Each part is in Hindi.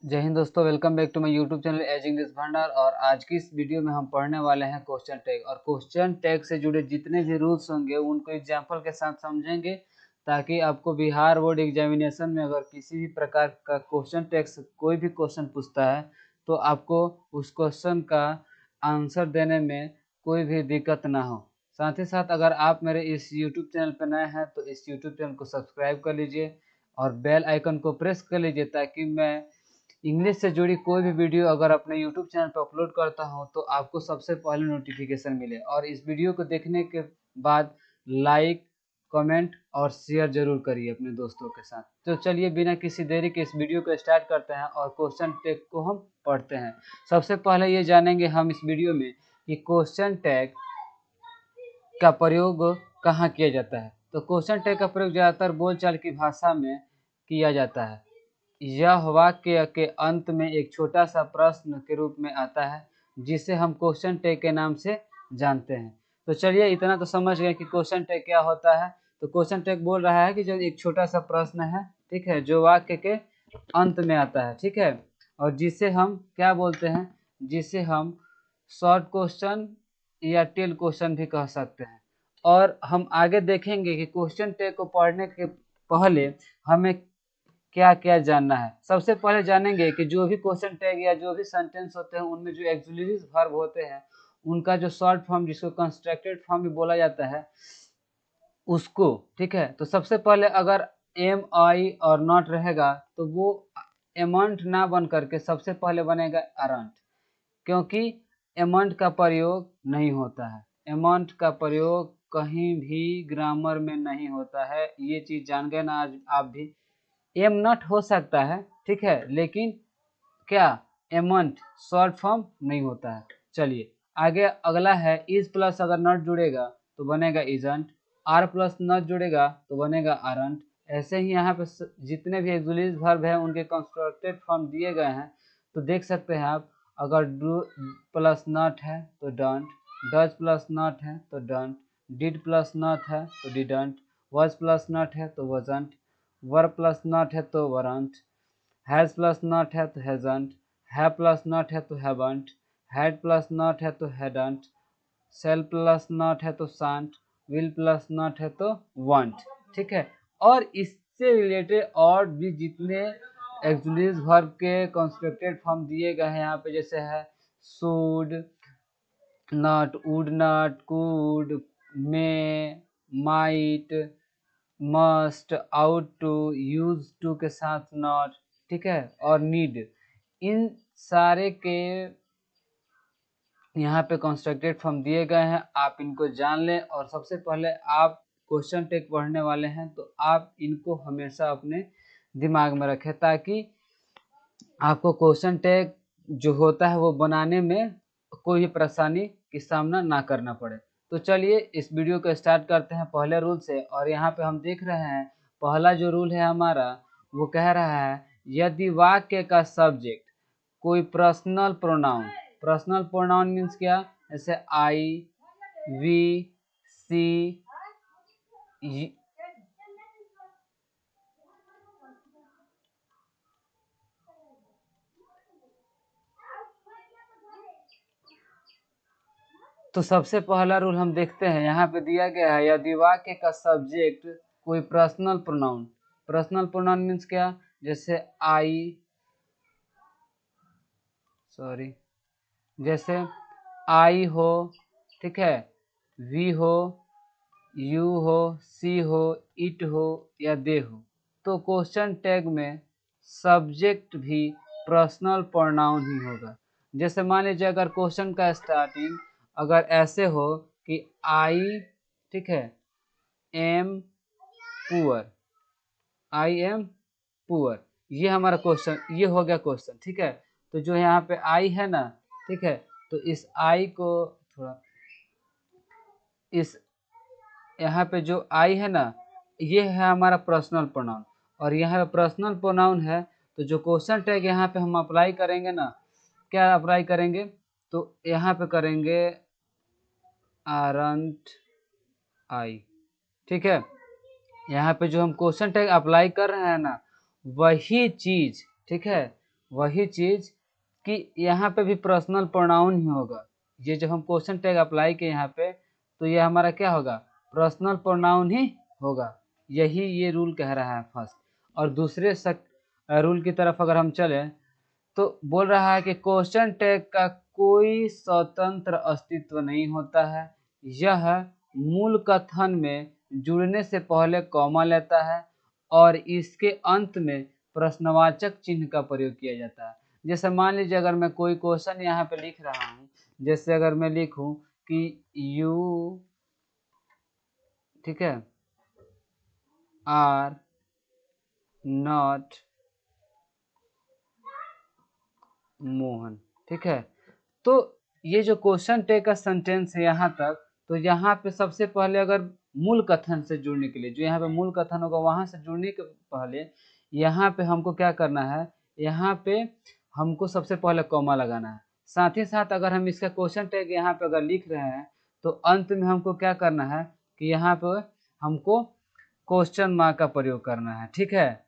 जय हिंद दोस्तों, welcome back to my YouTube channel as English Bhandar. और आज की इस वीडियो में हम पढ़ने वाले हैं क्वेश्चन टैग। और क्वेश्चन टैग से जुड़े जितने भी रूल्स होंगे उनको एग्जाम्पल के साथ समझेंगे, ताकि आपको बिहार बोर्ड एग्जामिनेशन में अगर किसी भी प्रकार का क्वेश्चन टैग से कोई भी क्वेश्चन पूछता है तो आपको उस क्वेश्चन का आंसर देने में कोई भी दिक्कत ना हो। साथ ही साथ अगर आप मेरे इस यूट्यूब चैनल पर नए हैं तो इस यूट्यूब चैनल को सब्सक्राइब कर लीजिए और बेल आइकन को प्रेस कर लीजिए, ताकि मैं इंग्लिश से जुड़ी कोई भी वीडियो अगर अपने यूट्यूब चैनल पर अपलोड करता हूं तो आपको सबसे पहले नोटिफिकेशन मिले। और इस वीडियो को देखने के बाद लाइक, कमेंट और शेयर जरूर करिए अपने दोस्तों के साथ। तो चलिए बिना किसी देरी के इस वीडियो को स्टार्ट करते हैं और क्वेश्चन टैग को हम पढ़ते हैं। सबसे पहले ये जानेंगे हम इस वीडियो में कि क्वेश्चन टैग का प्रयोग कहाँ किया जाता है। तो क्वेश्चन टैग का प्रयोग ज़्यादातर बोलचाल की भाषा में किया जाता है। यह वाक्य के अंत में एक छोटा सा प्रश्न के रूप में आता है, जिसे हम क्वेश्चन टैग के नाम से जानते हैं। तो चलिए इतना तो समझ गए कि क्वेश्चन टैग क्या होता है। तो क्वेश्चन टैग बोल रहा है कि जो एक छोटा सा प्रश्न है, ठीक है, जो वाक्य के अंत में आता है, ठीक है, और जिसे हम क्या बोलते हैं, जिसे हम शॉर्ट क्वेश्चन या टेल क्वेश्चन भी कह सकते हैं। और हम आगे देखेंगे कि क्वेश्चन टैग को पढ़ने के पहले हमें क्या क्या जानना है। सबसे पहले जानेंगे कि जो भी क्वेश्चन टैग या जो भी सेंटेंस होते हैं उनमें जो एक्सिलरी वर्ब होते हैं उनका जो शॉर्ट फॉर्म, जिसको कंस्ट्रक्टेड फॉर्म भी बोला जाता है, उसको, ठीक है। तो सबसे पहले अगर एम आई और नॉट रहेगा तो वो एमंट ना बन करके सबसे पहले बनेगा अरंट, क्योंकि एमंट का प्रयोग नहीं होता है। एमंट का प्रयोग कहीं भी ग्रामर में नहीं होता है, ये चीज जान गए ना आज आप भी। एम नॉट हो सकता है, ठीक है, लेकिन क्या एमंट शॉर्ट फॉर्म नहीं होता है। चलिए आगे अगला है इज प्लस अगर नॉट जुड़ेगा तो बनेगा इजंट, आर प्लस नॉट जुड़ेगा तो बनेगा आरंट। ऐसे ही यहाँ पे जितने भी एक्सुअली वर्ब है उनके कंस्ट्रक्टेड फॉर्म दिए गए हैं। तो देख सकते हैं आप, अगर डू प्लस नॉट है तो डोंट, डज प्लस नॉट है तो डोंट, डिड प्लस नॉट है तो डिडंट, वॉज प्लस नॉट है तो वजंट, वर प्लस नॉट है तो वरंट, हैज प्लस नॉट है तो हैजंट, है प्लस नॉट है तो हैवंट, हैड प्लस नॉट है तो हैडंट, सेल प्लस नॉट है तो शांट, विल प्लस नॉट है तो वांट, ठीक है। और इससे रिलेटेड और भी जितने एक्सुअलीज वर्ब के कंस्ट्रक्टेड फॉर्म दिए गए हैं यहाँ पे, जैसे है should not, would not, could, may, might, must, ought to, use to के साथ नॉट, ठीक है, और नीड, इन सारे के यहाँ पे कंस्ट्रक्टेड फॉर्म दिए गए हैं। आप इनको जान लें। और सबसे पहले आप क्वेश्चन टैग पढ़ने वाले हैं तो आप इनको हमेशा अपने दिमाग में रखें, ताकि आपको क्वेश्चन टैग जो होता है वो बनाने में कोई भी परेशानी की सामना ना करना पड़े। तो चलिए इस वीडियो को स्टार्ट करते हैं पहले रूल से। और यहाँ पे हम देख रहे हैं पहला जो रूल है हमारा, वो कह रहा है यदि वाक्य का सब्जेक्ट कोई personal pronoun, personal pronoun means क्या, जैसे आई, वी, सी, तो सबसे पहला रूल हम देखते हैं, यहाँ पे दिया गया है यदि वाक्य का सब्जेक्ट कोई personal pronoun, personal pronoun means क्या, जैसे आई, सॉरी, जैसे आई हो, ठीक है, वी हो, यू हो, सी हो, इट हो या दे हो, तो क्वेश्चन टैग में सब्जेक्ट भी पर्सनल प्रोनाउन ही होगा। जैसे मान लीजिए अगर क्वेश्चन का स्टार्टिंग अगर ऐसे हो कि आई, ठीक है, M poor, I am poor, ये हमारा क्वेश्चन, ये हो गया क्वेश्चन, ठीक है। तो जो यहाँ पे आई है ना, ठीक है, तो इस आई को थोड़ा, इस यहाँ पे जो आई है ना, ये है हमारा पर्सनल प्रोनाउन। और यहाँ पे पर्सनल प्रोनाउन है, तो जो क्वेश्चन टैग यहाँ पे हम अप्लाई करेंगे ना, क्या अप्लाई करेंगे, तो यहाँ पे करेंगे आरंट आई, ठीक है। यहाँ पे जो हम क्वेश्चन टैग अप्लाई कर रहे हैं ना, वही चीज, ठीक है, वही चीज कि यहाँ पे भी पर्सनल प्रोनाउन ही होगा। ये जब हम क्वेश्चन टैग अप्लाई किए यहाँ पे, तो ये हमारा क्या होगा, पर्सनल प्रोनाउन ही होगा। यही ये रूल कह रहा है फर्स्ट। और दूसरे रूल की तरफ अगर हम चले तो बोल रहा है कि क्वेश्चन टैग का कोई स्वतंत्र अस्तित्व नहीं होता है। यह मूल कथन में जुड़ने से पहले कॉमा लेता है और इसके अंत में प्रश्नवाचक चिन्ह का प्रयोग किया जाता है। जैसे मान लीजिए अगर मैं कोई क्वेश्चन यहाँ पे लिख रहा हूँ, जैसे अगर मैं लिखूं कि यू, ठीक है, आर नॉट मोहन, ठीक है, तो ये जो क्वेश्चन टैग का सेंटेंस है यहाँ तक, तो यहाँ पे सबसे पहले अगर मूल कथन से जुड़ने के लिए, जो यहाँ पे मूल कथन होगा वहां से जुड़ने के पहले यहाँ पे हमको क्या करना है, यहाँ पे हमको सबसे पहले कॉमा लगाना है। साथ ही साथ अगर हम इसका क्वेश्चन टैग यहाँ पे अगर लिख रहे हैं तो अंत में हमको क्या करना है कि यहाँ पे हमको क्वेश्चन मार्क का प्रयोग करना है। ठीक है,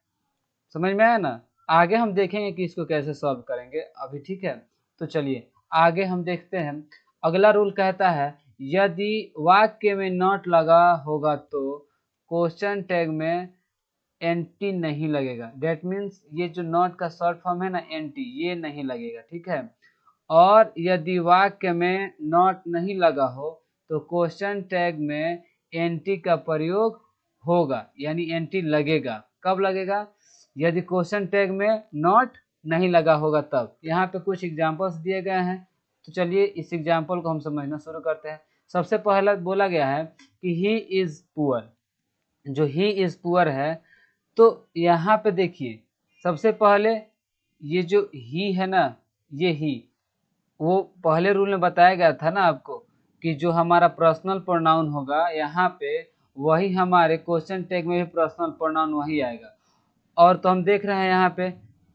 समझ में आया ना। आगे हम देखेंगे कि इसको कैसे सॉल्व करेंगे अभी, ठीक है। तो चलिए आगे हम देखते हैं। अगला रूल कहता है यदि वाक्य में नॉट लगा होगा तो क्वेश्चन टैग में एंटी नहीं लगेगा। डेट मीन्स ये जो नॉट का शॉर्ट फॉर्म है ना, एंटी, ये नहीं लगेगा, ठीक है। और यदि वाक्य में नॉट नहीं लगा हो तो क्वेश्चन टैग में एंटी का प्रयोग होगा, यानी एंटी लगेगा। कब लगेगा, यदि क्वेश्चन टैग में नॉट नहीं लगा होगा तब। यहाँ पे कुछ एग्जांपल्स दिए गए हैं, तो चलिए इस एग्जांपल को हम समझना शुरू करते हैं। सबसे पहला बोला गया है कि ही इज पुअर। जो ही इज पुअर है, तो यहाँ पे देखिए सबसे पहले ये जो ही है ना, ये ही वो पहले रूल में बताया गया था ना आपको कि जो हमारा पर्सनल प्रोनाउन होगा यहाँ पे, वही हमारे क्वेश्चन टैग में भी पर्सनल प्रोनाउन वही आएगा। और तो हम देख रहे हैं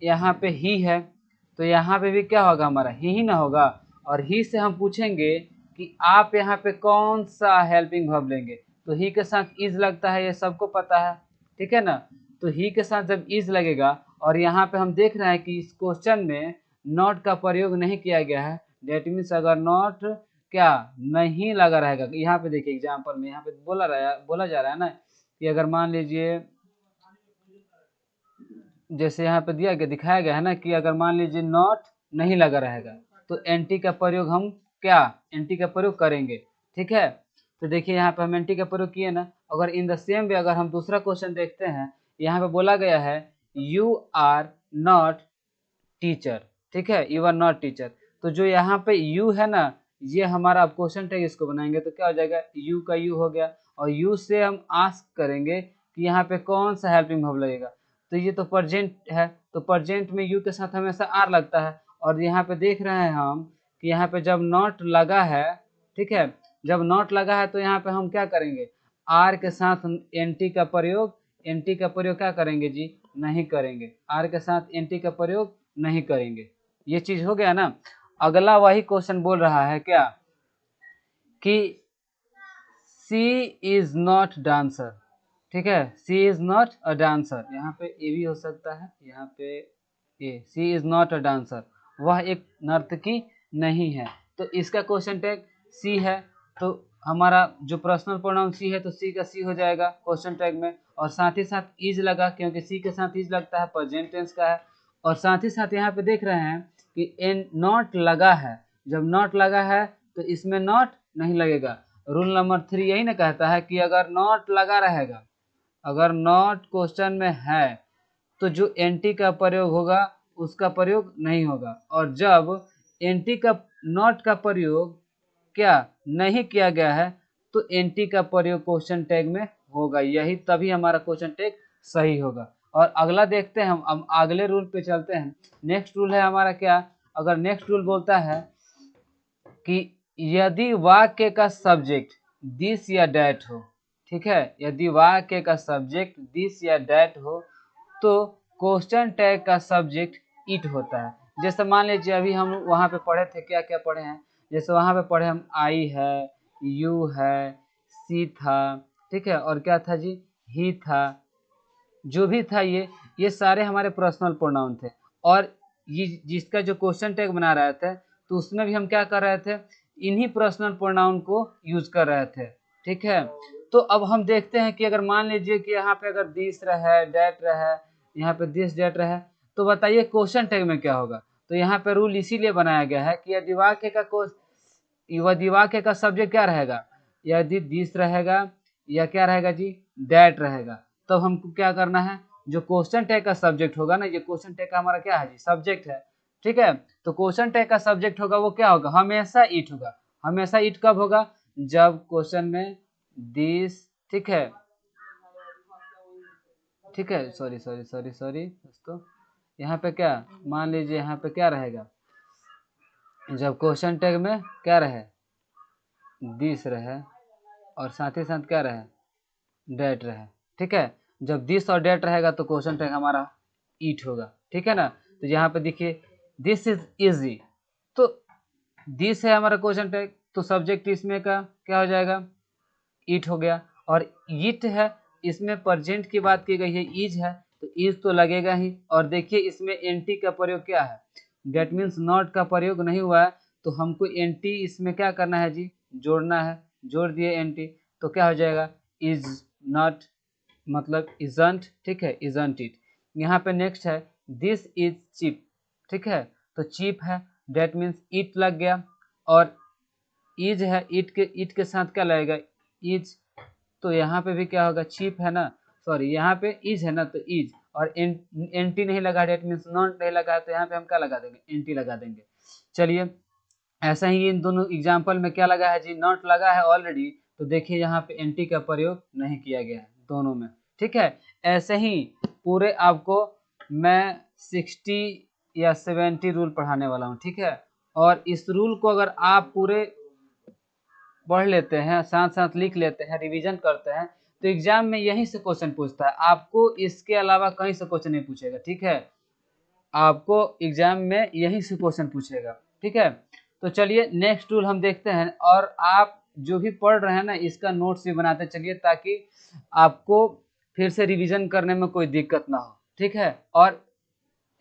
यहाँ पे ही है, तो यहाँ पे भी क्या होगा, हमारा ही ना होगा। और ही से हम पूछेंगे कि आप यहाँ पे कौन सा हेल्पिंग वर्ब लेंगे, तो ही के साथ इज लगता है, ये सबको पता है, ठीक है ना। तो ही के साथ जब इज लगेगा और यहाँ पे हम देख रहे हैं कि इस क्वेश्चन में नॉट का प्रयोग नहीं किया गया है, डेट मीन्स अगर नॉट क्या नहीं लगा रहेगा। यहाँ पे देखिए एग्जाम्पल में यहाँ पे बोला जा रहा है ना कि अगर मान लीजिए, जैसे यहाँ पे दिया गया, दिखाया गया है ना कि अगर मान लीजिए नॉट नहीं लगा रहेगा तो एंटी का प्रयोग हम क्या, एंटी का प्रयोग करेंगे, ठीक है। तो देखिए यहाँ पे हम एंटी का प्रयोग किए ना। अगर इन द सेम वे अगर हम दूसरा क्वेश्चन देखते हैं, यहाँ पे बोला गया है यू आर नॉट टीचर, ठीक है, यू आर नॉट टीचर। तो जो यहाँ पे यू है ना, ये हमारा अब क्वेश्चन टैग इसको बनाएंगे तो क्या हो जाएगा, यू का यू हो गया। और यू से हम आस्क करेंगे कि यहाँ पे कौन सा हेल्पिंग वर्ब लगेगा, तो ये तो प्रजेंट है, तो प्रजेंट में यू के साथ हमेशा आर लगता है। और यहाँ पे देख रहे हैं हम कि यहाँ पे जब नॉट लगा है, ठीक है, जब नॉट लगा है तो यहाँ पे हम क्या करेंगे, आर के साथ एंटी का प्रयोग, एंटी का प्रयोग क्या करेंगे जी, नहीं करेंगे, आर के साथ एंटी का प्रयोग नहीं करेंगे। ये चीज हो गया ना। अगला वही क्वेश्चन बोल रहा है क्या कि सी इज नॉट डांसर, ठीक है, सी इज नॉट अ डांसर। यहाँ पे ए भी हो सकता है, यहाँ पे ए, सी इज नॉट अ डांसर, वह एक नर्तकी नहीं है। तो इसका क्वेश्चन टैग सी है, तो हमारा जो पर्सनल प्रोनाउन सी है तो सी का सी हो जाएगा क्वेश्चन टैग में। और साथ ही साथ इज लगा, क्योंकि सी के साथ इज लगता है, प्रेजेंट टेंस का है। और साथ ही साथ यहाँ पे देख रहे हैं कि एन नॉट लगा है, जब नॉट लगा है तो इसमें नॉट नहीं लगेगा। रूल नंबर 3 यही ना कहता है कि अगर नॉट लगा रहेगा, अगर नॉट क्वेश्चन में है तो जो एंटी का प्रयोग होगा उसका प्रयोग नहीं होगा। और जब एंटी का नॉट का प्रयोग क्या नहीं किया गया है तो एंटी का प्रयोग क्वेश्चन टैग में होगा, यही तभी हमारा क्वेश्चन टैग सही होगा। और अगला देखते हैं हम, अब अगले रूल पे चलते हैं। नेक्स्ट रूल है हमारा क्या, अगर नेक्स्ट रूल बोलता है कि यदि वाक्य का सब्जेक्ट दिस या डैट हो, ठीक है, यदि वाक्य का सब्जेक्ट दिस या डैट हो तो क्वेश्चन टैग का सब्जेक्ट इट होता है। जैसे मान लीजिए अभी हम वहाँ पे पढ़े थे, क्या क्या पढ़े हैं, जैसे वहाँ पे पढ़े हम आई है, यू है, सी था, ठीक है, और क्या था जी, ही था, जो भी था ये सारे हमारे पर्सनल प्रोनाउन थे। और ये जिसका जो क्वेश्चन टैग बना रहे थे तो उसमें भी हम क्या कर रहे थे, इन्हीं पर्सनल प्रोनाउन को यूज कर रहे थे। ठीक है, तो अब हम देखते हैं कि अगर मान लीजिए कि यहाँ पे अगर दिस रहे, डेट रहे, यहाँ पे दिस डेट रहे, तो बताइए क्वेश्चन टैग में क्या होगा। तो यहाँ पे रूल इसीलिए बनाया गया है कि यदि वाक्य का सब्जेक्ट क्या रहेगा, यदि दिस रहेगा या क्या रहेगा जी, डेट रहेगा, तब हमको क्या करना है, जो क्वेश्चन टैग का सब्जेक्ट होगा ना, ये क्वेश्चन टैग का हमारा क्या है जी, सब्जेक्ट है। ठीक है, तो क्वेश्चन टैग का सब्जेक्ट होगा वो क्या होगा, हमेशा इट होगा। हमेशा इट कब होगा, जब क्वेश्चन में दिस, ठीक है, ठीक है, सॉरी सॉरी सॉरी सॉरी दोस्तों, यहाँ पे क्या, मान लीजिए यहाँ पे क्या रहेगा, जब क्वेश्चन टैग में क्या रहे, दिस रहे, और साथ ही साथ क्या रहे, डेट रहे। ठीक है, जब दिस और डेट रहेगा तो क्वेश्चन टैग हमारा ईट होगा। ठीक है ना, तो यहाँ पे देखिए दिस इज इजी, तो दिस है हमारा क्वेश्चन टैग, तो सब्जेक्ट इसमें का क्या हो जाएगा, ईट हो गया। और ईट है, इसमें प्रेजेंट की बात की गई है, इज है, तो इज तो लगेगा ही। और देखिए इसमें एनटी का प्रयोग क्या है, डेट मीन्स नॉट का प्रयोग नहीं हुआ है, तो हमको एनटी इसमें क्या करना है जी, जोड़ना है। जोड़ दिए एनटी, तो क्या हो जाएगा, इज नॉट मतलब इजंट। ठीक है, इजंट इट। यहाँ पे नेक्स्ट है दिस इज चीप। ठीक है, तो चीप है, डेट मीन्स इट लग गया, और इज है, इट के साथ क्या लगेगा, इज, तो यहाँ पे भी क्या होगा, चीप है ना, सॉरी यहाँ पे इज है ना, तो इज, और एंटी नहीं लगा, डेट मीन्स नॉट नहीं लगा, तो यहाँ पे हम क्या लगा देंगे, एंटी लगा देंगे। चलिए, ऐसा ही इन दोनों एग्जाम्पल में क्या लगा है जी, नॉट लगा है ऑलरेडी, तो देखिए यहाँ पे एंटी का प्रयोग नहीं किया गया है दोनों में। ठीक है, ऐसे ही पूरे आपको मैं 60 या 70 रूल पढ़ाने वाला हूँ। ठीक है, और इस रूल को अगर आप पूरे पढ़ लेते हैं, साथ साथ लिख लेते हैं, रिवीजन करते हैं, तो एग्जाम में यहीं से क्वेश्चन पूछता है, आपको इसके अलावा कहीं से क्वेश्चन नहीं पूछेगा। ठीक है, आपको एग्जाम में यहीं से क्वेश्चन पूछेगा। ठीक है, तो चलिए नेक्स्ट रूल हम देखते हैं, और आप जो भी पढ़ रहे हैं ना, इसका नोट्स भी बनाते चलिए, ताकि आपको फिर से रिवीजन करने में कोई दिक्कत ना हो। ठीक है, और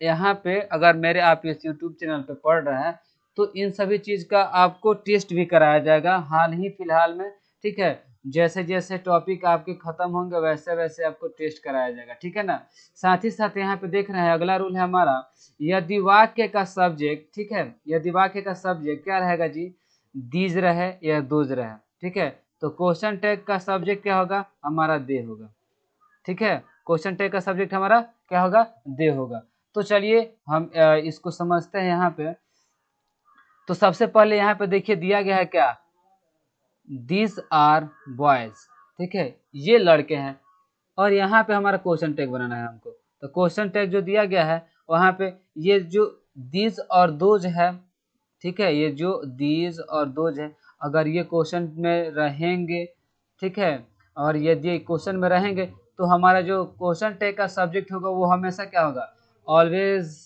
यहाँ पे अगर मेरे आप इस यूट्यूब चैनल पे पढ़ रहे हैं, तो इन सभी चीज़ का आपको टेस्ट भी कराया जाएगा हाल ही फिलहाल में। ठीक है, जैसे जैसे टॉपिक आपके खत्म होंगे वैसे वैसे आपको टेस्ट कराया जाएगा। ठीक है ना, साथ ही साथ यहाँ पे देख रहे हैं अगला रूल है हमारा, यदि वाक्य का सब्जेक्ट, ठीक है, यदि वाक्य का सब्जेक्ट क्या रहेगा जी, दीज रहे या दोज रहे। ठीक है, तो क्वेश्चन टैग का सब्जेक्ट क्या होगा, हमारा दे होगा। ठीक है, क्वेश्चन टैग का सब्जेक्ट हमारा क्या होगा, दे होगा। तो चलिए हम इसको समझते हैं यहाँ पे। तो सबसे पहले यहाँ पे देखिए दिया गया है क्या, दिस आर बॉयज। ठीक है, ये लड़के हैं, और यहाँ पे हमारा क्वेश्चन टैग बनाना है हमको। तो क्वेश्चन टैग जो दिया गया है वहाँ पे ये जो दिस और दोज है, ठीक है, ये जो दिस और दोज है, अगर ये क्वेश्चन में रहेंगे, ठीक है, और यदि क्वेश्चन में रहेंगे, तो हमारा जो क्वेश्चन टैग का सब्जेक्ट होगा वो हमेशा क्या होगा, ऑलवेज।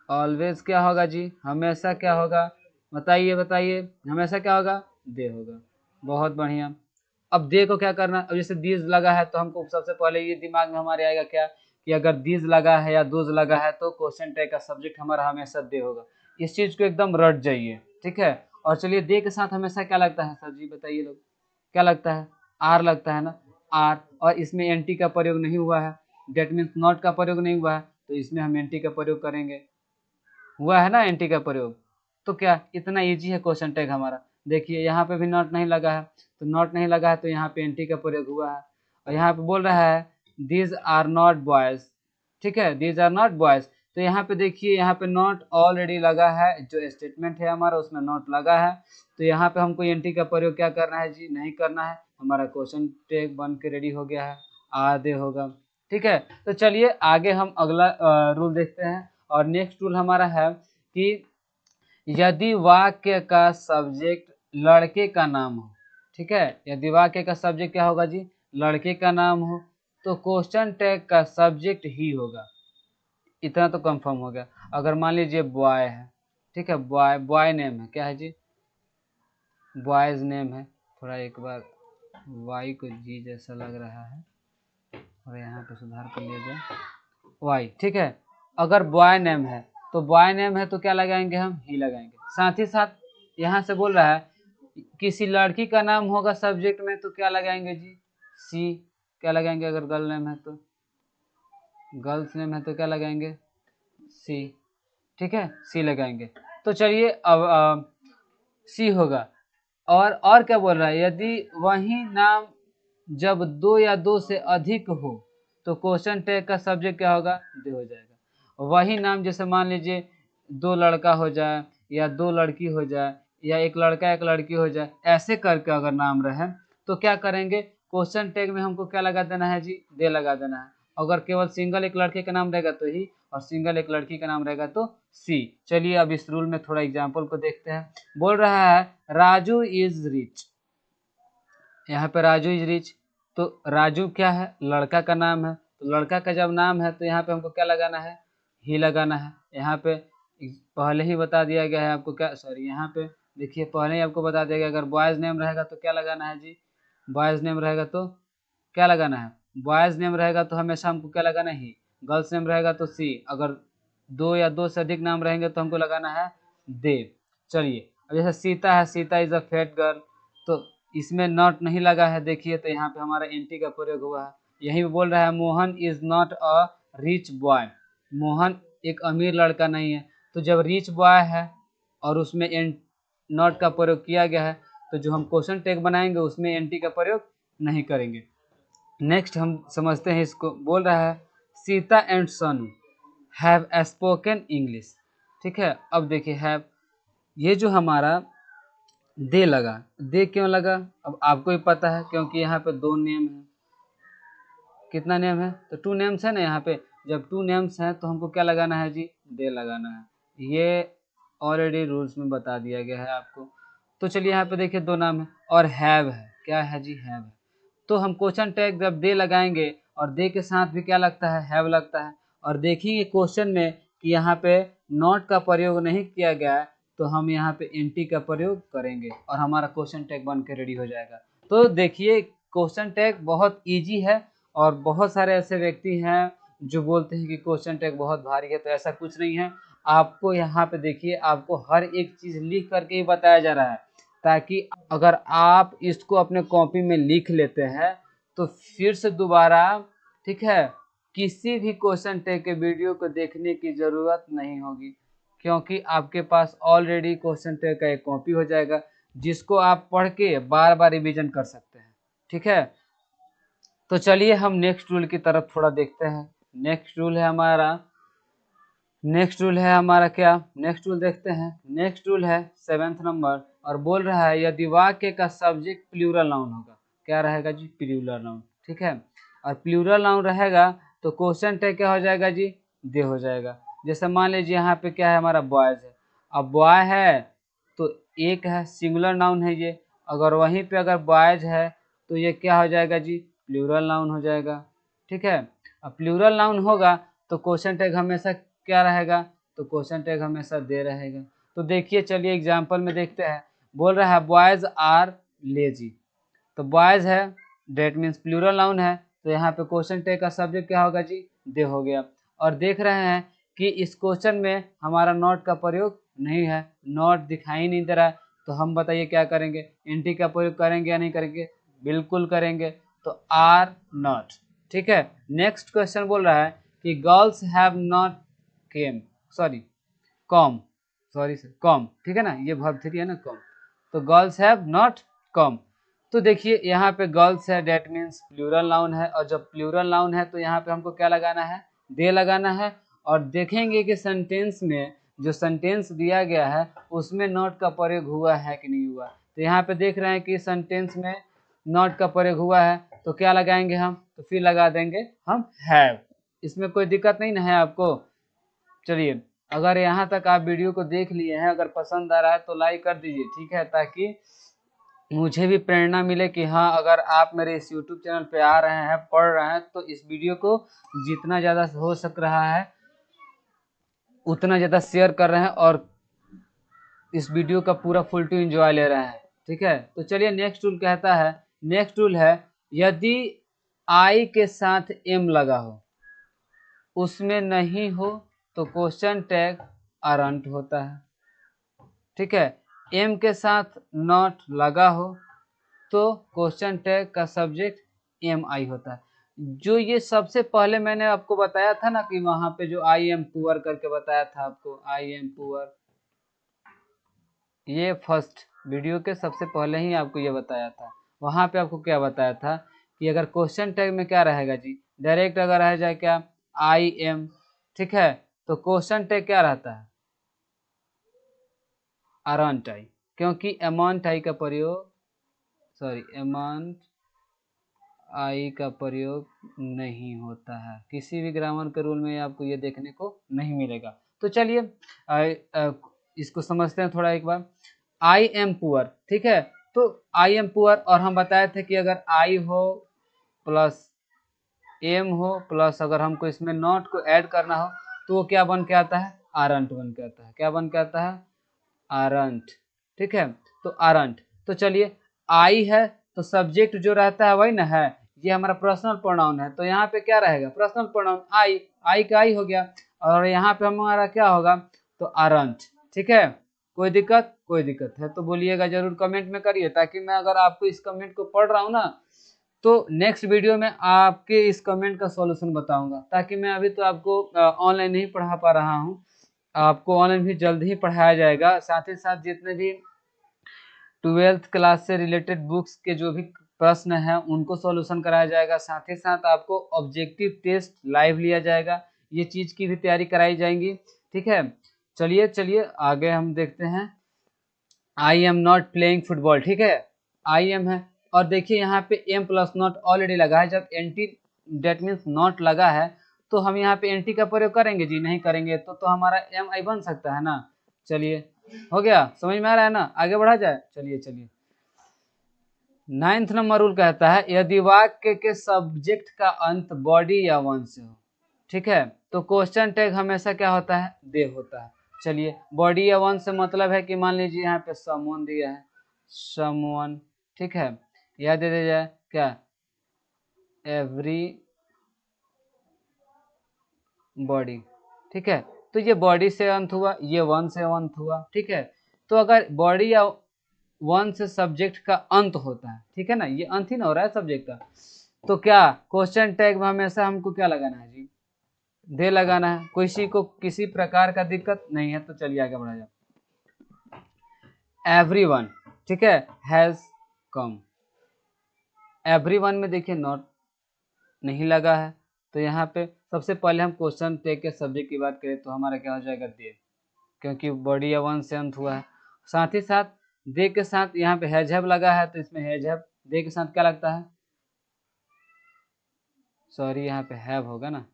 ऑलवेज क्या होगा जी, हमेशा क्या होगा, बताइए बताइए, हमेशा क्या होगा, दे होगा। बहुत बढ़िया। अब दे को क्या करना, अब जैसे दीज लगा है तो हमको सबसे पहले ये दिमाग में हमारे आएगा क्या, कि अगर दीज लगा है या दूज लगा है तो क्वेश्चन टैग का सब्जेक्ट हमारा हमेशा दे होगा। इस चीज को एकदम रट जाइए। ठीक है, और चलिए दे के साथ हमेशा क्या लगता है सर जी, बताइए लोग, क्या लगता है, आर लगता है ना, आर, और इसमें एंटी का प्रयोग नहीं हुआ है, डेट मीन्स नॉट का प्रयोग नहीं हुआ है, तो इसमें हम एंटी का प्रयोग करेंगे। हुआ है ना एंटी का प्रयोग, तो क्या इतना इजी है क्वेश्चन टैग हमारा। देखिए यहाँ पे भी नॉट नहीं लगा है, तो नॉट नहीं लगा है तो यहाँ पे एंटी का प्रयोग हुआ है। और यहाँ पे बोल रहा है दीज आर नॉट बॉयज। ठीक है, दीज आर नॉट बॉयज, तो यहाँ पे देखिए यहाँ पे नॉट ऑलरेडी लगा है, जो स्टेटमेंट है हमारा उसमें नॉट लगा है, तो यहाँ पे हमको एंटी का प्रयोग क्या करना है जी, नहीं करना है। हमारा क्वेश्चन टैग बन के रेडी हो गया है, आधे होगा। ठीक है, तो चलिए आगे हम अगला रूल देखते हैं। और नेक्स्ट रूल हमारा है कि यदि वाक्य का सब्जेक्ट लड़के का नाम हो, ठीक है, यदि वाक्य का सब्जेक्ट क्या होगा जी, लड़के का नाम हो, तो क्वेश्चन टैग का सब्जेक्ट ही होगा। इतना तो कंफर्म हो गया। अगर मान लीजिए बॉय है, ठीक है, बॉय, बॉय नेम है, क्या है जी, बॉयज नेम है, थोड़ा एक बार वाई को जी जैसा लग रहा है, और यहाँ पे सुधार कर लिया जाए, वाई। ठीक है, अगर बॉय नेम है तो बॉय नेम है तो क्या लगाएंगे हम, ही लगाएंगे। साथ ही साथ यहाँ से बोल रहा है किसी लड़की का नाम होगा सब्जेक्ट में तो क्या लगाएंगे जी, सी। क्या लगाएंगे, अगर गर्ल नेम है तो, गर्ल्स नेम है तो क्या लगाएंगे, सी। ठीक है, सी लगाएंगे। तो चलिए अब सी होगा। और क्या बोल रहा है, यदि वही नाम जब दो या दो से अधिक हो तो क्वेश्चन टैग का सब्जेक्ट क्या होगा, दे हो जाएगा। वही नाम जैसे मान लीजिए दो लड़का हो जाए या दो लड़की हो जाए या एक लड़का एक लड़की हो जाए, ऐसे करके अगर नाम रहे तो क्या करेंगे, क्वेश्चन टैग में हमको क्या लगा देना है जी, दे लगा देना है। अगर केवल सिंगल एक लड़के का नाम रहेगा तो ही, और सिंगल एक लड़की का नाम रहेगा तो सी। चलिए अब इस रूल में थोड़ा एग्जाम्पल को देखते हैं। बोल रहा है राजू इज रिच, यहाँ पे राजू इज रिच, तो राजू क्या है, लड़का का नाम है, तो लड़का का जब नाम है तो यहाँ पे हमको क्या लगाना है, ही लगाना है। यहाँ पे पहले ही बता दिया गया है आपको, क्या सॉरी यहाँ पे देखिए पहले ही आपको बता दिया गया, अगर बॉयज नेम रहेगा तो क्या लगाना है जी, बॉयज नेम रहेगा तो क्या लगाना है, बॉयज नेम रहेगा तो हमेशा हमको क्या लगाना है, ही। गर्ल्स नेम रहेगा तो सी। अगर दो या दो से अधिक नाम रहेंगे तो हमको लगाना है दे। चलिए अब जैसे सीता है, Sita is a fat girl, तो इसमें नॉट नहीं लगा है, देखिए तो यहाँ पे हमारा एंटी का प्रयोग हुआ है। यही बोल रहा है Mohan is not a rich boy, Mohan एक अमीर लड़का नहीं है। तो जब रिच बॉय है और उसमें नॉट का प्रयोग किया गया है तो जो हम क्वेश्चन टैग बनाएंगे उसमें एंटी का प्रयोग नहीं करेंगे। नेक्स्ट हम समझते हैं इसको। बोल रहा है Sita and Sanu have spoken English. ठीक है, अब देखिए हैव, ये जो हमारा दे लगा, दे क्यों लगा, अब आपको ही पता है क्योंकि यहाँ पे दो नेम है। कितना नेम है, तो टू नेम्स है ना, यहाँ पे जब टू नेम्स हैं तो हमको क्या लगाना है जी, दे लगाना है। ये ऑलरेडी रूल्स में बता दिया गया है आपको। तो चलिए यहाँ पे देखिए दो नाम है और हैव है, क्या है जी, हैव है। तो हम क्वेश्चन टैग जब दे लगाएंगे और दे के साथ भी क्या लगता है, हैव लगता है। और देखिए क्वेश्चन में कि यहाँ पे नॉट का प्रयोग नहीं किया गया है तो हम यहाँ पे एंटी का प्रयोग करेंगे और हमारा क्वेश्चन टैग बन के रेडी हो जाएगा। तो देखिए क्वेश्चन टैग बहुत इजी है और बहुत सारे ऐसे व्यक्ति हैं जो बोलते हैं कि क्वेश्चन टैग बहुत भारी है, तो ऐसा कुछ नहीं है। आपको यहाँ पे देखिए आपको हर एक चीज लिख करके ही बताया जा रहा है, ताकि अगर आप इसको अपने कॉपी में लिख लेते हैं तो फिर से दोबारा, ठीक है, किसी भी क्वेश्चन टैग के वीडियो को देखने की जरूरत नहीं होगी, क्योंकि आपके पास ऑलरेडी क्वेश्चन टैग का एक कॉपी हो जाएगा जिसको आप पढ़ के बार बार रिवीजन कर सकते हैं। ठीक है, तो चलिए हम नेक्स्ट रूल की तरफ थोड़ा देखते हैं। नेक्स्ट रूल है हमारा क्या, नेक्स्ट रूल देखते हैं। नेक्स्ट रूल है 7th नंबर और बोल रहा है यदि वाक्य का सब्जेक्ट प्लूरल नाउन होगा, क्या रहेगा जी, प्लूरल नाउन। ठीक है, और प्लूरल नाउन रहेगा तो क्वेश्चन टैग क्या हो जाएगा जी, दे हो जाएगा। जैसे मान लीजिए यहाँ पे क्या है, हमारा बॉयज है। अब बॉय है तो एक है, सिंगुलर नाउन है ये। अगर वहीं पे अगर बॉयज है तो ये क्या हो जाएगा जी, प्लूरल नाउन हो जाएगा। ठीक है, अब प्लूरल नाउन होगा तो क्वेश्चन टैग हमेशा क्या रहेगा, तो क्वेश्चन टैग हमेशा दे रहेगा। तो देखिए चलिए एग्जांपल में देखते हैं। बोल रहा है बॉयज आर लेजी, तो बॉयज है डेट मीन्स प्लूरल नाउन है, तो यहाँ पे क्वेश्चन टैग का सब्जेक्ट क्या होगा जी, दे हो गया। और देख रहे हैं कि इस क्वेश्चन में हमारा नॉट का प्रयोग नहीं है, नॉट दिखाई नहीं दे रहा है, तो हम बताइए क्या करेंगे, एंटी का प्रयोग करेंगे या नहीं करेंगे, बिल्कुल करेंगे। तो आर नॉट। ठीक है, नेक्स्ट क्वेश्चन बोल रहा है कि girls have not came, sorry com, sorry sir com, ठीक है ना, ये वर्ब 3 है ना, कॉम। तो गर्ल्स हैव नॉट कॉम। तो देखिए यहाँ पे गर्ल्स है डेट मीन्स प्लूरल नाउन है, और जब प्लूरल नाउन है तो यहाँ पे हमको क्या लगाना है, दे लगाना है। और देखेंगे कि सेंटेंस में जो सेंटेंस दिया गया है उसमें नॉट का प्रयोग हुआ है कि नहीं हुआ। तो यहाँ पे देख रहे हैं कि सेंटेंस में नॉट का प्रयोग हुआ है, तो क्या लगाएंगे हम, तो फिर लगा देंगे हम हैव। इसमें कोई दिक्कत नहीं ना है आपको। चलिए अगर यहाँ तक आप वीडियो को देख लिए हैं, अगर पसंद आ रहा है तो लाइक कर दीजिए, ठीक है, ताकि मुझे भी प्रेरणा मिले कि हाँ अगर आप मेरे इस YouTube चैनल पे आ रहे हैं, पढ़ रहे हैं, तो इस वीडियो को जितना ज़्यादा हो सक रहा है उतना ज़्यादा शेयर कर रहे हैं और इस वीडियो का पूरा फुल टू एंजॉय ले रहे हैं। ठीक है, तो चलिए नेक्स्ट रूल कहता है, नेक्स्ट रूल है यदि आई के साथ एम लगा हो, उसमें नहीं हो तो क्वेश्चन टैग अरंट होता है। ठीक है, एम के साथ नॉट लगा हो तो क्वेश्चन टैग का सब्जेक्ट एम आई होता है। जो ये सबसे पहले मैंने आपको बताया था ना कि वहां पे जो आई एम पुअर करके बताया था आपको, आई एम पुअर, ये फर्स्ट वीडियो के सबसे पहले ही आपको ये बताया था। वहां पे आपको क्या बताया था कि अगर क्वेश्चन टैग में क्या रहेगा जी, डायरेक्ट अगर रह जाए क्या आई एम, ठीक है, तो क्वेश्चन टैग क्या रहता है अरंट आई, क्योंकि अमाउंट आई का प्रयोग, सॉरी अमाउंट आई का प्रयोग नहीं होता है। किसी भी ग्रामर के रूल में आपको ये देखने को नहीं मिलेगा। तो चलिए इसको समझते हैं थोड़ा एक बार। आई एम पुअर, ठीक है, तो आई एम पुअर, और हम बताए थे कि अगर आई हो प्लस एम हो प्लस अगर हमको इसमें नॉट को ऐड करना हो तो वो क्या बन के आता है, आरंट बन के आता है। क्या बन के आता है, आरंट। ठीक है, तो आरंट। तो चलिए आई है तो सब्जेक्ट जो रहता है वही ना है, ये हमारा पर्सनल प्रोनाउन है, तो यहाँ पे क्या रहेगा, पर्सनल प्रोनाउन आई, आई का आई हो गया, और यहाँ पे हमारा क्या होगा, तो आरंट। ठीक है, कोई दिक्कत, कोई दिक्कत है तो बोलिएगा जरूर, कमेंट में करिए, ताकि मैं अगर आपको इस कमेंट को पढ़ रहा हूँ ना तो नेक्स्ट वीडियो में आपके इस कमेंट का सॉल्यूशन बताऊंगा, ताकि मैं अभी तो आपको ऑनलाइन नहीं पढ़ा पा रहा हूँ, आपको ऑनलाइन भी जल्द ही पढ़ाया जाएगा। साथ ही साथ जितने भी 12th क्लास से रिलेटेड बुक्स के जो भी प्रश्न हैं उनको सॉल्यूशन कराया जाएगा। साथ ही साथ आपको ऑब्जेक्टिव टेस्ट लाइव लिया जाएगा, ये चीज़ की भी तैयारी कराई जाएंगी। ठीक है, चलिए चलिए आगे हम देखते हैं। I am not playing football, ठीक है, आई एम है, और देखिए यहाँ पे एम प्लस नॉट ऑलरेडी लगा है। जब एंटी डेट मीन्स नॉट लगा है तो हम यहाँ पे एंटी का प्रयोग करेंगे जी, नहीं करेंगे तो हमारा एम आई बन सकता है ना। चलिए हो गया, समझ में आ रहा है ना, आगे बढ़ा जाए। चलिए चलिए, 9th नंबर रूल कहता है यदि वाक्य के सब्जेक्ट का अंत बॉडी या वन से हो, ठीक है, तो क्वेश्चन टैग हमेशा क्या होता है, दे होता है। चलिए बॉडी या वन से मतलब है कि मान लीजिए यहाँ पे समवन दिया है, समवन, ठीक है, यह दे दिया जाए क्या, एवरी बॉडी, ठीक है, तो ये बॉडी से अंत हुआ, ये वन से अंत हुआ। ठीक है, तो अगर बॉडी या वन से सब्जेक्ट का अंत होता है, ठीक है ना, ये अंत ही ना हो रहा है सब्जेक्ट का, तो क्या क्वेश्चन टैग में हमेशा हमको क्या लगाना है जी, दे लगाना है। किसी को किसी प्रकार का दिक्कत नहीं है, तो चलिए आगे बढ़ा जाए। एवरीवन, ठीक है, हैज कम, एवरीवन में देखिए नॉट नहीं लगा है, तो यहाँ पे सबसे पहले हम क्वेश्चन टैग के सब्जेक्ट की बात करें तो हमारा क्या हो जाएगा, दे, क्योंकि बॉडी या वन से अंत हुआ है। साथ ही साथ दे के साथ यहाँ पे हैज हैव लगा है, तो इसमें हैज हैव दे के साथ क्या लगता है, सॉरी यहाँ पे हैव होगा ना,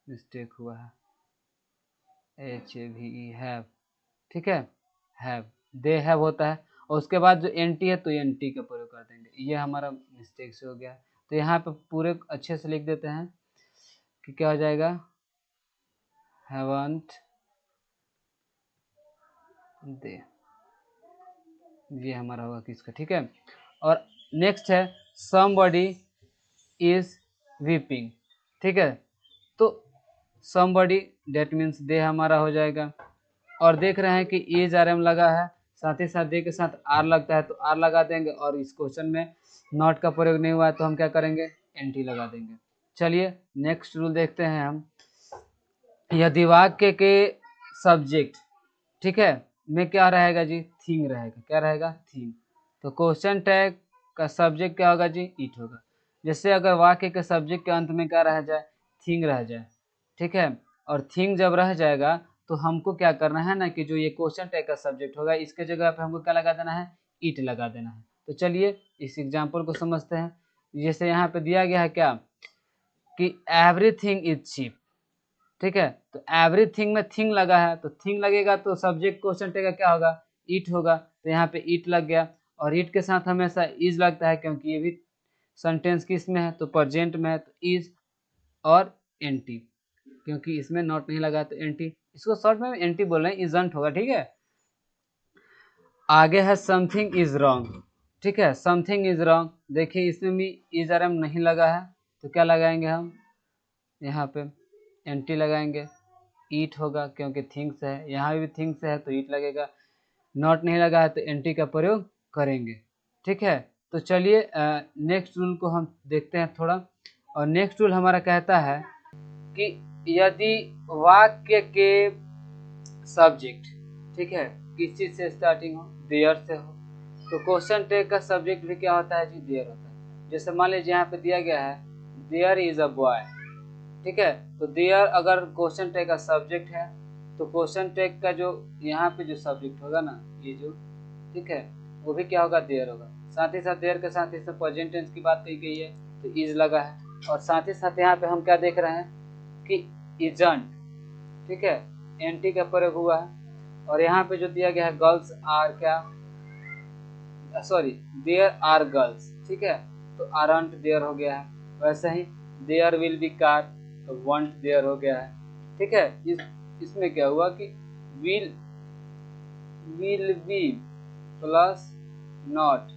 मिस्टेक हुआ है, HAVE हैव, ठीक है, हैव, दे हैव होता है, और उसके बाद जो एनटी है तो एनटी का प्रयोग कर देंगे, ये हमारा मिस्टेक से हो गया। तो यहाँ पे पूरे अच्छे से लिख देते हैं कि क्या हो जाएगा, हैवंट दे, ये हमारा होगा किसका, ठीक है। और नेक्स्ट है समबॉडी इज वीपिंग, ठीक है, तो समबॉडी डेट मीन्स दे हमारा हो जाएगा, और देख रहे हैं कि इज आर एम लगा है, साथ ही साथ दे के साथ आर लगता है तो आर लगा देंगे, और इस क्वेश्चन में नॉट का प्रयोग नहीं हुआ है तो हम क्या करेंगे, एंटी लगा देंगे। चलिए नेक्स्ट रूल देखते हैं हम। यदि वाक्य के सब्जेक्ट, ठीक है, में क्या रहेगा जी, थिंग रहेगा, क्या रहेगा, थिंग, तो क्वेश्चन टैग का सब्जेक्ट क्या होगा जी, इट होगा। जैसे अगर वाक्य के सब्जेक्ट के अंत में क्या रह जाए, थिंग रह जाए, ठीक है, और थिंग जब रह जाएगा तो हमको क्या करना है ना कि जो ये क्वेश्चन टैग का सब्जेक्ट होगा इसके जगह पे हमको क्या लगा देना है, इट लगा देना है। तो चलिए इस एग्जाम्पल को समझते हैं। जैसे यहाँ पे दिया गया है क्या कि एवरीथिंग इज चीप, ठीक है, तो एवरीथिंग में थिंग लगा है, तो थिंग लगेगा तो सब्जेक्ट क्वेश्चन टैग का क्या होगा, इट होगा, तो यहाँ पे इट लग गया, और इट के साथ हमेशा इज लगता है क्योंकि ये भी सेंटेंस किस में है, तो प्रेजेंट में है, तो इज और एनटी, क्योंकि इसमें नॉट नहीं लगा तो एनटी, इसको शॉर्ट में एनटी बोल रहे हैं, इजंट होगा, ठीक है। आगे है समथिंग इज रॉन्ग, ठीक है, समथिंग इज रॉन्ग, देखिए इसमें भी इज आर एम नहीं लगा है तो क्या लगाएंगे हम, यहाँ पे एंटी लगाएंगे, ईट होगा क्योंकि थिंग्स है, यहाँ भी थिंग्स है तो ईट लगेगा। नॉट नहीं लगा है तो एनटी का प्रयोग करेंगे। ठीक है, तो चलिए नेक्स्ट रूल को हम देखते हैं थोड़ा। और नेक्स्ट रूल हमारा कहता है कि यदि वाक्य के सब्जेक्ट, ठीक है, किस चीज से स्टार्टिंग हो, देयर से हो, तो क्वेश्चन टैग का सब्जेक्ट भी क्या होता है जी, देयर होता है। जैसे मान लीजिए यहाँ पे दिया गया है देयर इज अ बॉय, ठीक है, तो देयर अगर क्वेश्चन टैग का सब्जेक्ट है तो क्वेश्चन टैग का जो यहाँ पे जो सब्जेक्ट होगा ना, ये जो, ठीक है, वो भी क्या होगा, देयर होगा। साथ ही साथ देयर के साथ इसमें प्रेजेंट टेंस की बात कही गई है तो इज लगा है। और साथ ही साथ यहाँ पे हम क्या देख रहे हैं कि इजंट, ठीक है, एनटी का प्रयोग हुआ है। और यहाँ पे जो दिया गया है गर्ल्स आर क्या, सॉरी, देयर आर गर्ल्स, ठीक है, तो आरंट देयर हो गया है। वैसे ही देयर विल बी कार, तो वंट देयर हो गया है। ठीक है, इसमें क्या हुआ कि विल बी प्लस नॉट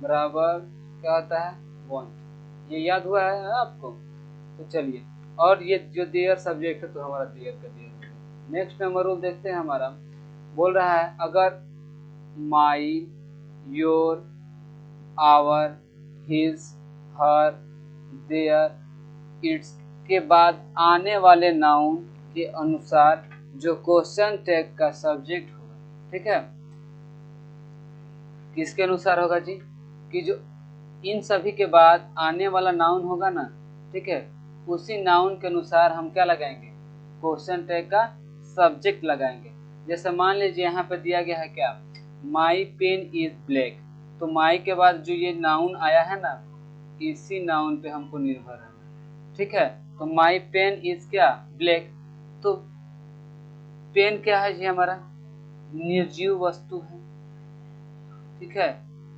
बराबर क्या होता है, वॉन्ट। ये याद हुआ है आपको? तो चलिए, और ये जो देयर सब्जेक्ट है तो हमारा देयर का देयर हो गया। नेक्स्ट नंबर रूल देखते हैं हमारा, बोल रहा है अगर my, your, our, his, her, their, its के बाद आने वाले नाउन के अनुसार जो क्वेश्चन टैग का सब्जेक्ट होगा, ठीक है, किसके अनुसार होगा जी, कि जो इन सभी के बाद आने वाला नाउन होगा ना, ठीक है, उसी नाउन के अनुसार हम क्या लगाएंगे, क्वेश्चन टैग का सब्जेक्ट लगाएंगे। जैसे मान लीजिए यहाँ पे दिया गया है क्या, माई पेन इज ब्लैक, तो माई के बाद जो ये नाउन आया है ना, इसी नाउन पे हमको निर्भर रहना। ठीक है, तो माई पेन इज क्या, ब्लैक, तो पेन क्या है जी, हमारा निर्जीव वस्तु है। ठीक है,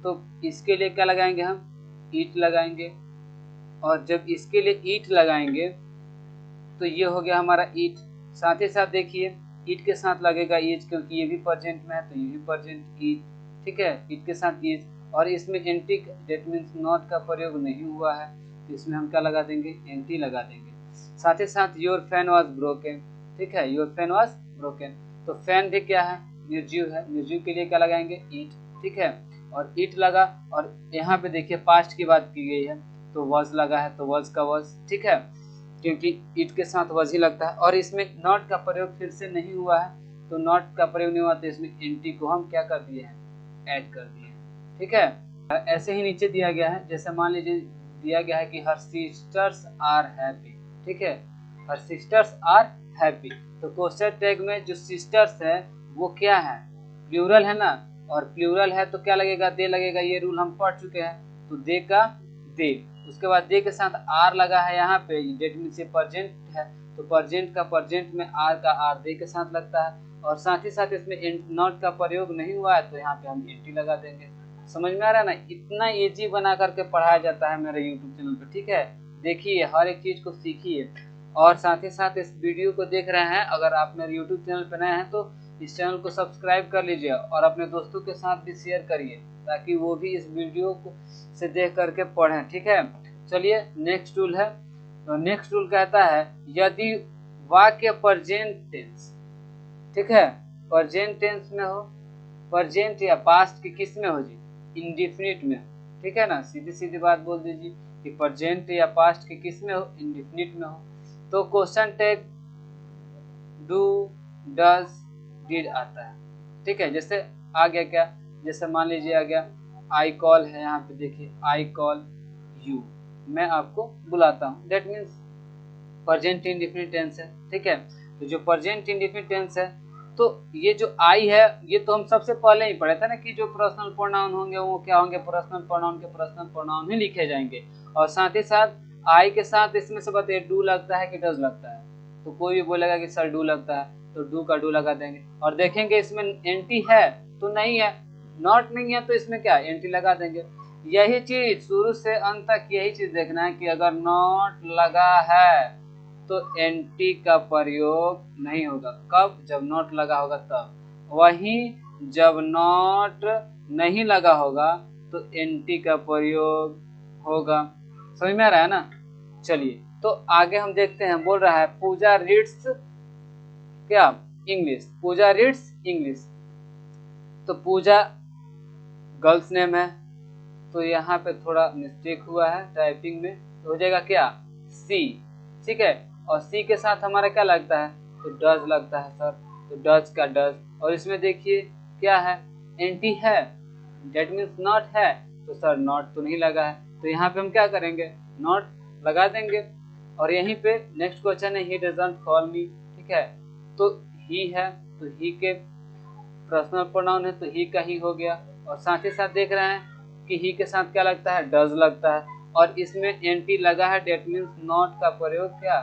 तो इसके लिए क्या लगाएंगे हम, ईट लगाएंगे। और जब इसके लिए ईट लगाएंगे तो ये हो गया हमारा ईट। साथ ही साथ देखिए ईट के साथ लगेगा इज, क्योंकि ये भी प्रेजेंट में है तो ये भी प्रेजेंट इज। ठीक है, ईट के साथ इज, और इसमें एंटी डेट मीन्स नॉट का प्रयोग नहीं हुआ है तो इसमें हम क्या लगा देंगे, एंटी लगा देंगे। साथ ही साथ योर फैन वाज ब्रोकन, ठीक है, योर फैन वाज ब्रोकन, तो फैन भी क्या है, निर्जीव है, निर्जीव के लिए क्या लगाएंगे, ईट। ठीक है, और ईट लगा, और यहाँ पे देखिए पास्ट की बात की गई है तो वॉज लगा है तो वॉज का वॉज। ठीक है, क्योंकि इट के साथ वॉज ही लगता है। और इसमें नॉट का प्रयोग फिर से नहीं हुआ है, तो नॉट का प्रयोग नहीं हुआ तो इसमें एंटी को हम क्या कर दिए हैं, ऐड कर दिए हैं। ठीक है, ऐसे ही नीचे दिया गया है, जैसे मान लीजिए दिया गया है कि हर सिस्टर्स आर हैप्पी। ठीक है, हर सिस्टर्स आर हैप्पी, तो क्वेश्चन टैग में जो सिस्टर्स है वो क्या है, प्लूरल है ना, और प्लूरल है तो क्या लगेगा, दे लगेगा, ये रूल हम पढ़ चुके हैं, तो दे का दे। उसके बाद दे के साथ आर लगा है यहाँ पे, डेट मीन से प्रेजेंट है तो प्रेजेंट का प्रेजेंट में आर का आर दे के साथ लगता है। और साथ ही साथ इसमें नॉट का प्रयोग नहीं हुआ है तो यहाँ पे हम एंटी लगा देंगे। समझ में आ रहा है ना, इतना इजी बना करके पढ़ाया जाता है मेरे यूट्यूब चैनल पे। ठीक है, देखिए हर एक चीज को सीखिए। और साथ ही साथ इस वीडियो को देख रहे हैं, अगर आप मेरे यूट्यूब चैनल पर नए हैं तो इस चैनल को सब्सक्राइब कर लीजिए और अपने दोस्तों के साथ भी शेयर करिए ताकि वो भी इस वीडियो को से देख करके पढ़ें। ठीक है, चलिए नेक्स्ट रूल है, तो नेक्स्ट रूल कहता है यदि वाक्य प्रेजेंट टेंस, ठीक है, प्रेजेंट टेंस में हो, प्रेजेंट या पास्ट के किस में हो जी, इंडेफिनिट में। ठीक है ना, सीधी सीधी बात बोल दीजिए कि प्रेजेंट या पास्ट के किस में हो, इंडेफिनिट में हो, तो question tag do, does, did आता है। ठीक है, जैसे आ गया क्या, जैसे मान लीजिए आ गया आई कॉल है, यहाँ पे देखिए आई कॉल यू, मैं आपको बुलाता हूँ, that means present indefinite tense है। ठीक है, तो जो प्रेजेंट इंडेफिनिट टेंस है तो ये जो आई है ये तो हम सबसे पहले ही पढ़े थे ना कि जो पर्सनल प्रोनाउन होंगे वो क्या होंगे, पर्सनल प्रोनाउन के पर्सनल प्रोनाउन ही लिखे जाएंगे। और साथ ही साथ आई के साथ इसमें से बताइए डू लगता है कि डज लगता है, तो कोई भी बोलेगा कि सर डू लगता है तो डू का डू लगा देंगे। और देखेंगे इसमें एंटी है तो नहीं है, नॉट नहीं है तो इसमें क्या एंटी लगा देंगे। यही चीज शुरू से अंत तक यही चीज देखना है कि अगर नॉट लगा है तो एंटी का प्रयोग नहीं होगा। कब, जब नॉट लगा होगा तब। वहीं जब नॉट नहीं लगा होगा तो एंटी का प्रयोग होगा। समझ में आ रहा है ना? चलिए तो आगे हम देखते हैं, बोल रहा है पूजा रीड्स क्या, इंग्लिश। पूजा रीड्स इंग्लिश, तो पूजा गर्ल्स नेम है, तो यहाँ पे थोड़ा मिस्टेक हुआ है टाइपिंग में, तो हो जाएगा क्या, सी। ठीक है, और सी के साथ हमारा क्या लगता है, तो डज लगता है सर, तो डज का डज। और इसमें देखिए क्या है, एंटी है, डेट मीन्स नॉट है, तो सर नॉट तो नहीं लगा है, तो यहाँ पे हम क्या करेंगे, नॉट लगा देंगे। और यहीं पे नेक्स्ट क्वेश्चन है, ही डजंट कॉल मी। ठीक है, तो ही है, तो ही के पर्सनल प्रोनाउन है, तो ही का ही हो गया। और साथ ही साथ देख रहे हैं कि ही के साथ क्या लगता है, डज लगता है, और इसमें एंटी लगा है, डेट मीन्स नॉट का प्रयोग, क्या,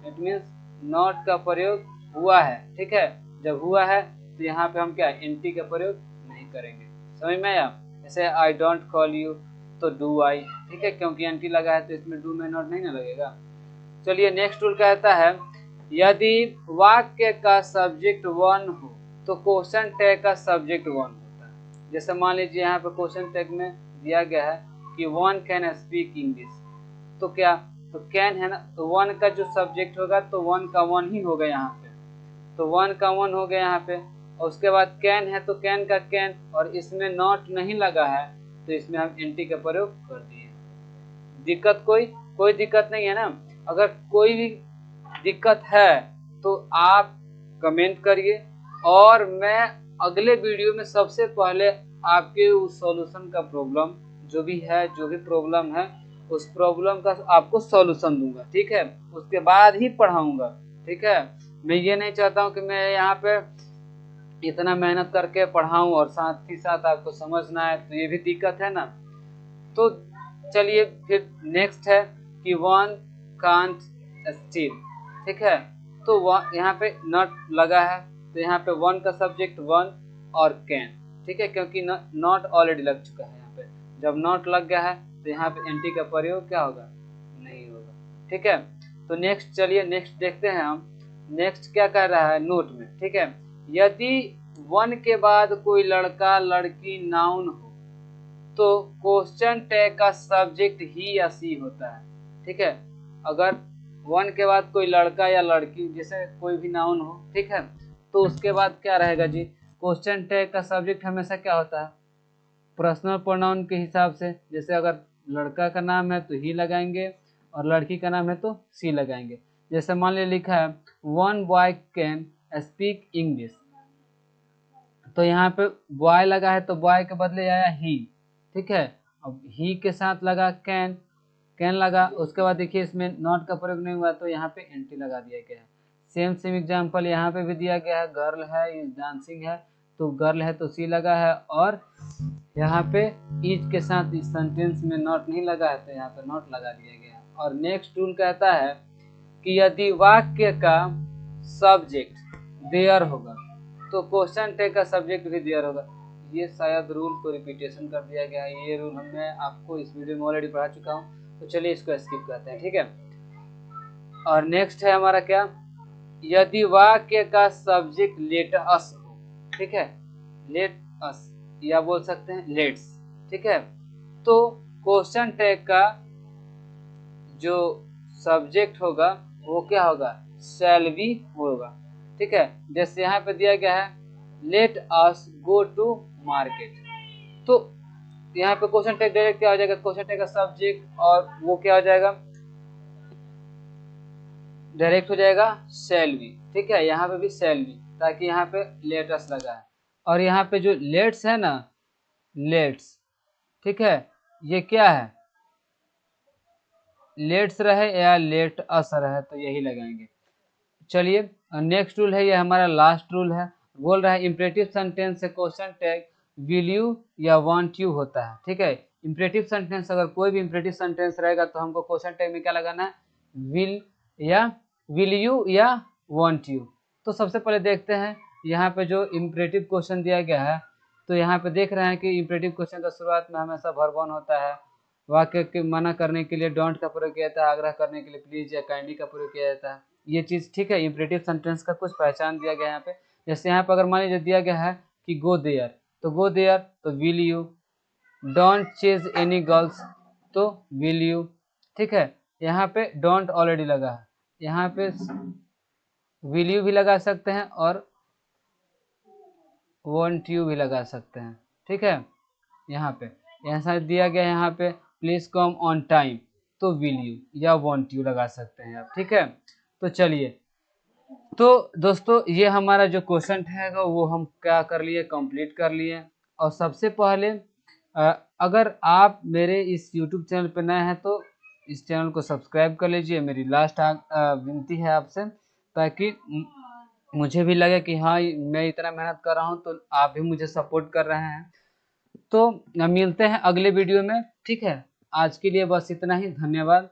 डेट मीन्स नॉट का प्रयोग हुआ है। ठीक है, जब हुआ है तो यहाँ पे हम क्या, एंटी का प्रयोग नहीं करेंगे। समझ में आया, जैसे आई डोंट कॉल यू, तो डू आई। ठीक है, क्योंकि एंटी लगा है तो इसमें डू में नॉट नहीं ना लगेगा। चलिए नेक्स्ट रूल कहता है, यदि वाक्य का सब्जेक्ट वन हो तो क्वेश्चन टैग का सब्जेक्ट वन होता है। जैसे मान लीजिए यहाँ पे क्वेश्चन टैग में दिया गया है कि वन कैन स्पीक इंग्लिश, तो क्या, तो कैन है ना, तो वन का जो सब्जेक्ट होगा तो वन का वन ही होगा यहाँ पे, तो वन का वन हो गया यहाँ पे। और उसके बाद कैन है तो कैन का कैन, और इसमें नॉट नहीं लगा है तो इसमें हम एंटी का प्रयोग कर दिए। दिक्कत कोई दिक्कत नहीं है ना। अगर कोई भी दिक्कत है तो आप कमेंट करिए, और मैं अगले वीडियो में सबसे पहले आपके उस सॉल्यूशन का प्रॉब्लम जो भी है, जो भी प्रॉब्लम है उस प्रॉब्लम का आपको सॉल्यूशन दूंगा। ठीक है, उसके बाद ही पढ़ाऊंगा। ठीक है, मैं ये नहीं चाहता हूँ कि मैं यहाँ पे इतना मेहनत करके पढ़ाऊं और साथ ही साथ आपको समझ ना आए, तो ये भी दिक्कत है ना। तो चलिए फिर नेक्स्ट है कि वन कांट स्टील। ठीक है, तो यहाँ पे नॉट लगा है, तो यहाँ पे वन का सब्जेक्ट वन और कैन। ठीक है, क्योंकि नॉट ऑलरेडी लग चुका है यहाँ पे, जब नॉट लग गया है तो यहाँ पे एंटी का प्रयोग क्या होगा, नहीं होगा। ठीक है, तो नेक्स्ट, चलिए नेक्स्ट देखते हैं हम। नेक्स्ट क्या कह रहा है नोट में। ठीक है, यदि वन के बाद कोई लड़का लड़की नाउन हो तो क्वेश्चन टैग का सब्जेक्ट ही या सी होता है। ठीक है, अगर वन के बाद कोई लड़का या लड़की, जैसे कोई भी नाउन हो, ठीक है, तो उसके बाद क्या रहेगा जी, क्वेश्चन टैग का सब्जेक्ट हमेशा क्या होता है, पर्सनल प्रोनाउन के हिसाब से। जैसे अगर लड़का का नाम है तो ही लगाएंगे, और लड़की का नाम है तो सी लगाएंगे। जैसे मान लीजिए लिखा है one boy can speak English, तो यहाँ पे बॉय लगा है तो बॉय के बदले आया ही। ठीक है, अब ही के साथ लगा कैन, कैन लगा, उसके बाद देखिए इसमें नॉट का प्रयोग नहीं हुआ तो यहाँ पे एंटी लगा दिया गया है। सेम सेम एग्जांपल यहाँ पे भी दिया गया है, गर्ल है इज डांसिंग है, तो गर्ल है तो सी लगा है, और यहाँ पे इज के साथ इस सेंटेंस में नॉट नहीं लगा है तो यहाँ पे नॉट लगा दिया गया है। और नेक्स्ट रूल कहता है कि यदि वाक्य का सब्जेक्ट देयर होगा तो क्वेश्चन टैग का सब्जेक्ट भी देयर होगा। ये शायद रूल को रिपीटेशन कर दिया गया है, ये रूल मैं आपको इस वीडियो में ऑलरेडी पढ़ा चुका हूँ, तो चलिए इसको स्किप करते हैं। ठीक है, और नेक्स्ट है हमारा क्या, यदि वाक्य का सब्जेक्ट लेट अस हो। ठीक है, लेट अस या बोल सकते हैं लेट्स। ठीक है, तो क्वेश्चन टैग का जो सब्जेक्ट होगा वो क्या होगा, शैल बी होगा। ठीक है, जैसे यहाँ पे दिया गया है let us go to market, तो यहाँ पे क्वेश्चन टैग डायरेक्ट क्या हो जाएगा, क्वेश्चन टैग का सब्जेक्ट और वो क्या हो जाएगा, डायरेक्ट हो जाएगा शैल बी। ठीक है, यहाँ पे भी शैल बी, ताकि यहाँ पे लेटस लगा है। और यहाँ पे जो लेट्स है ना, लेट्स, ठीक है, ये क्या है, लेट्स रहे या लेट अस रहे तो यही लगाएंगे। चलिए नेक्स्ट रूल है, ये हमारा लास्ट रूल है। बोल रहा है इंपरेटिव सेंटेंस से क्वेश्चन टैग विल यू या वांट यू होता है। ठीक है, इंपरेटिव सेंटेंस, अगर कोई भी इंपरेटिव सेंटेंस रहेगा तो हमको क्वेश्चन टैग में क्या लगाना है, विल यू या वांट यू। तो सबसे पहले देखते हैं यहाँ पे जो इंपरेटिव क्वेश्चन दिया गया है, तो यहाँ पे देख रहे हैं कि इंपरेटिव क्वेश्चन का शुरुआत में हमेशा वर्ब वन होता है। वाक्य के मना करने के लिए डोंट का प्रयोग किया जाता है, आग्रह करने के लिए प्लीज या काइंडली का प्रयोग किया जाता है। ये चीज़ ठीक है, इंपरेटिव सेंटेंस का कुछ पहचान दिया गया है यहाँ पे। जैसे यहाँ पर अगर मान लीजिए दिया गया है कि गो देयर, तो गो देयर तो will you, don't chase any girls तो विल यू। ठीक है, यहाँ पे डोंट ऑलरेडी लगा है, यहाँ पे विल यू भी लगा सकते हैं और वॉन्ट यू भी लगा सकते हैं। ठीक है, यहाँ पे ऐसा दिया गया है, यहाँ पे प्लीज कम ऑन टाइम, तो विल यू या वॉन्ट यू लगा सकते हैं आप। ठीक है, तो चलिए, तो दोस्तों ये हमारा जो क्वेश्चन है वो हम क्या कर लिए, कंप्लीट कर लिए। और सबसे पहले अगर आप मेरे इस YouTube चैनल पर नए हैं तो इस चैनल को सब्सक्राइब कर लीजिए, मेरी लास्ट विनती है आपसे, ताकि मुझे भी लगे कि हाँ मैं इतना मेहनत कर रहा हूँ तो आप भी मुझे सपोर्ट कर रहे हैं। तो मिलते हैं अगले वीडियो में। ठीक है, आज के लिए बस इतना ही, धन्यवाद।